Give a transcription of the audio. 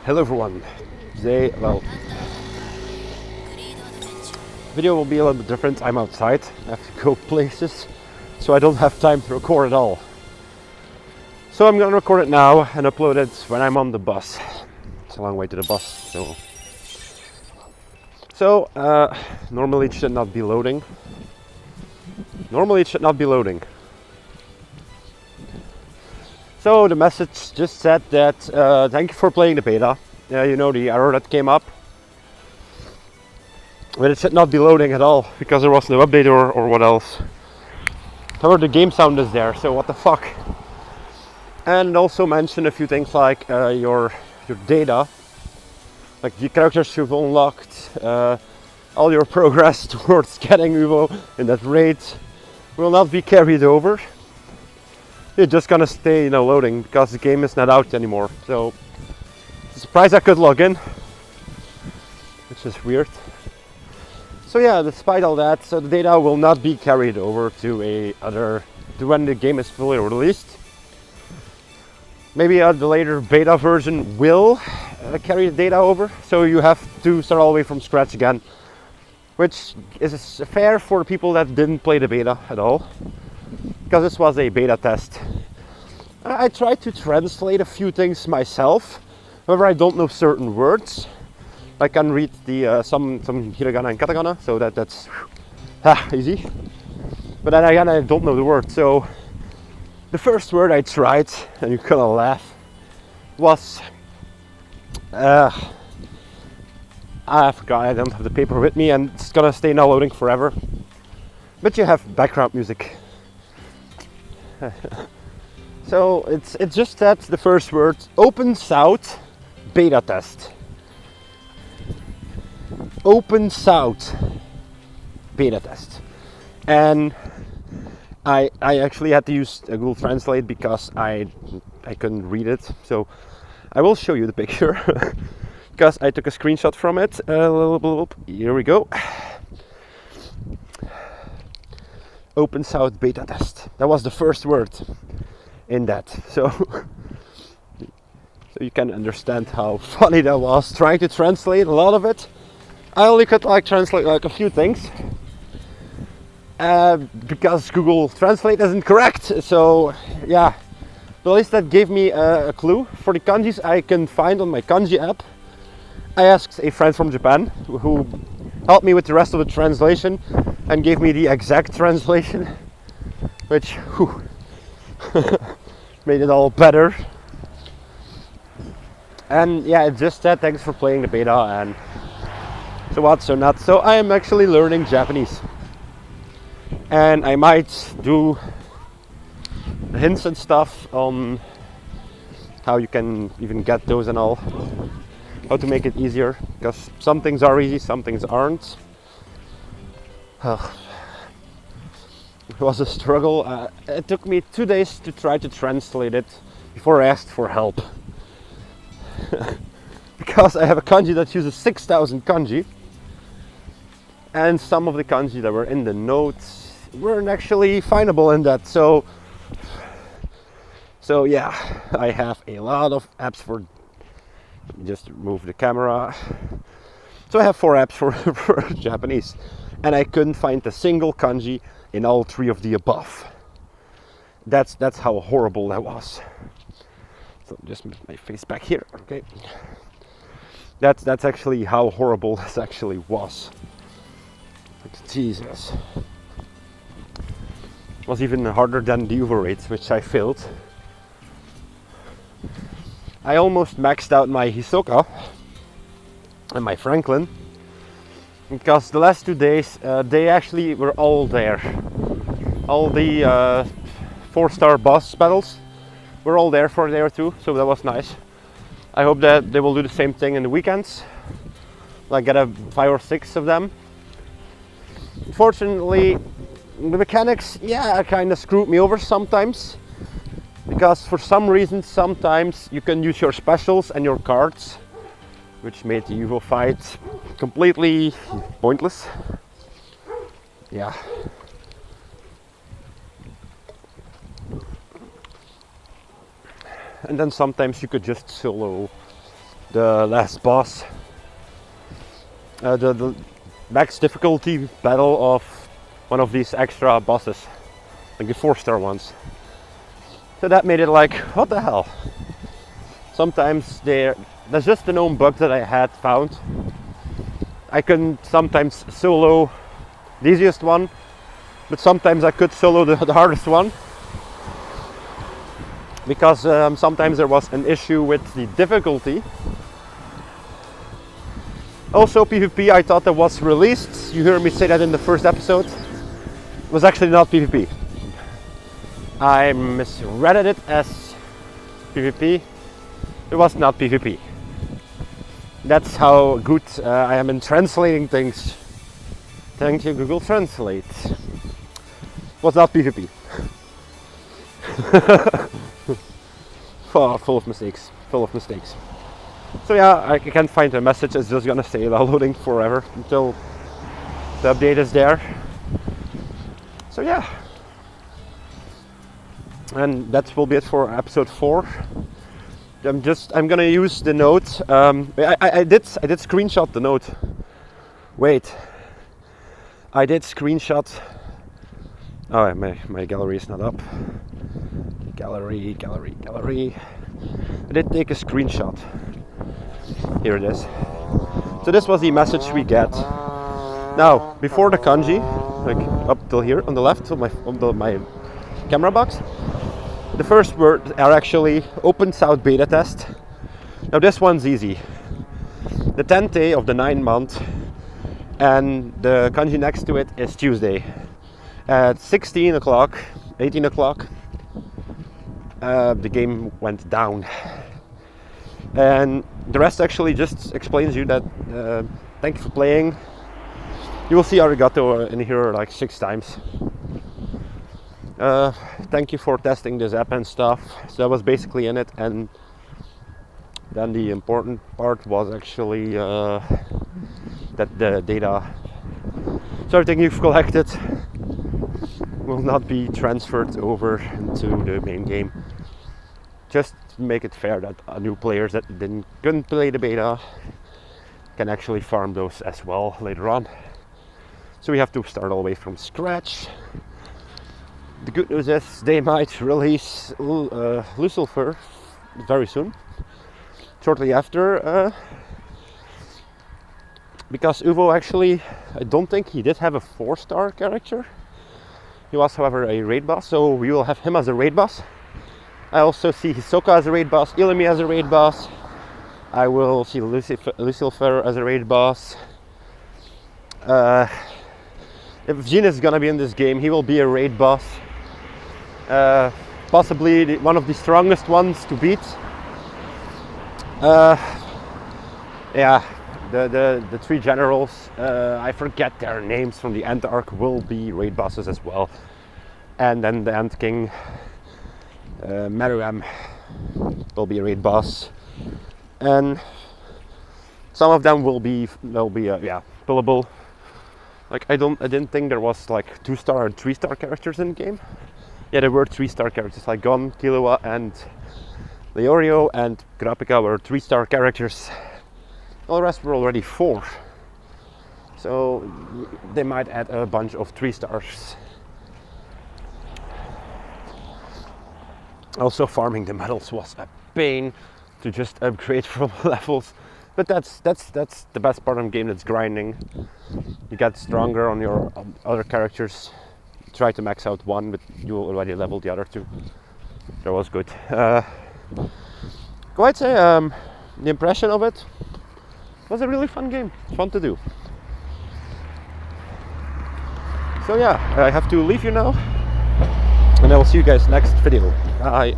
Hello everyone. Today, video will be a little bit different. I'm outside. I have to go places, so I don't have time to record at all. So I'm gonna record it now and upload it when I'm on the bus. It's a long way to the bus, so normally it should not be loading. So the message just said that thank you for playing the beta. You know, the error that came up. But it should not be loading at all because there was no update or what else. However, the game sound is there, so what the fuck. And it also mentioned a few things like your data, like the characters you've unlocked, all your progress towards getting Uvo in that raid will not be carried over. You're just gonna stay, loading because the game is not out anymore. So, surprised I could log in, which is weird. So yeah, despite all that, so the data will not be carried over to when the game is fully released. Maybe the later beta version will carry the data over, so you have to start all the way from scratch again, which is fair for people that didn't play the beta at all, because this was a beta test. I tried to translate a few things myself, however I don't know certain words. I can read the some hiragana and katakana, so that's easy. But then again, I don't know the word. So the first word I tried, and you're gonna laugh, was I forgot. I don't have the paper with me, and it's gonna stay now loading forever. But you have background music. So it's just that the first word, Open South beta test. Open South beta test, and I actually had to use Google Translate because I couldn't read it. So I will show you the picture because I took a screenshot from it. Here we go. Open South beta test. That was the first word in that. So you can understand how funny that was. Trying to translate a lot of it. I only could translate a few things because Google Translate isn't correct. So yeah, but at least that gave me a clue for the kanjis I can find on my kanji app. I asked a friend from Japan who helped me with the rest of the translation and gave me the exact translation, which made it all better. And yeah, it just said thanks for playing the beta and so what, so not. So I am actually learning Japanese, and I might do hints and stuff on how you can even get those and all, how to make it easier, because some things are easy, some things aren't. It was a struggle. It took me 2 days to try to translate it before I asked for help. Because I have a kanji that uses 6,000 kanji, and some of the kanji that were in the notes weren't actually findable in that. So yeah, I have a lot of apps for. Just move the camera. So I have 4 apps for Japanese, and I couldn't find a single kanji in all 3 of the above. That's how horrible that was. So just move my face back here, okay? That's actually how horrible this actually was. Jesus. It was even harder than the Uvo raids, which I failed. I almost maxed out my Hisoka and my Franklin, because the last 2 days they actually were all there. All the 4-star boss battles were all there for a day or two, so that was nice. I hope that they will do the same thing in the weekends, like get 5 or 6 of them. Unfortunately, the mechanics, kind of screwed me over sometimes, because for some reason sometimes you can use your specials and your cards, which made the Uvo fight completely pointless. Yeah. And then sometimes you could just solo the last boss, the max difficulty battle of one of these extra bosses, like the 4-star ones. So that made it like, what the hell? Sometimes there's just a known bug that I had found. I can sometimes solo the easiest one, but sometimes I could solo the hardest one, because sometimes there was an issue with the difficulty. Also, PvP, I thought that was released. You heard me say that in the first episode. It was actually not PvP. I misread it as PvP. It was not PvP. That's how good I am in translating things. Thank you, Google Translate. It was not PvP. Full of mistakes. So yeah, I can't find a message. It's just gonna stay downloading forever until the update is there. So yeah, and that will be it for episode 4. I'm gonna use the note. I did screenshot the note. Wait, I did screenshot. Oh, my gallery is not up. Gallery. I did take a screenshot. Here it is. So this was the message we get. Now, before the kanji, like up till here on the left of my camera box, the first words are actually open south beta test. Now this one's easy. The 10th day of the 9th month, and the kanji next to it is Tuesday. At 16 o'clock, 18 o'clock, the game went down. And the rest actually just explains you that thank you for playing. You will see arigato in here like 6 times. Thank you for testing this app and stuff. So that was basically in it, and then the important part was actually that the data, so everything you've collected will not be transferred over into the main game. Just to make it fair that new players that couldn't play the beta can actually farm those as well later on. So we have to start all the way from scratch. The good news is they might release Lucifer very soon, shortly after, because Uvo actually, I don't think he did have a 4-star character. He was, however, a raid boss, so we will have him as a raid boss. I also see Hisoka as a raid boss, Illumi as a raid boss. I will see Lucifer as a raid boss. If Jin is gonna be in this game, he will be a raid boss. Possibly one of the strongest ones to beat. Yeah, the 3 generals, I forget their names from the End arc, will be raid bosses as well. And then the End King, Meruem, will be a raid boss. And some of them will be pillable. Like I didn't think there was like 2-star and 3-star characters in the game. Yeah, there were 3-star characters like Gon, Killua, and Leorio, and Kurapika were 3-star characters. All the rest were already 4. So they might add a bunch of 3-stars. Also, farming the medals was a pain to just upgrade from levels. But that's the best part of the game. That's grinding. You get stronger on your other characters. Try to max out one, but you already leveled the other 2. That was good. Go ahead, say the impression of it was a really fun game. Fun to do. So yeah, I have to leave you now, and I will see you guys next video. Bye.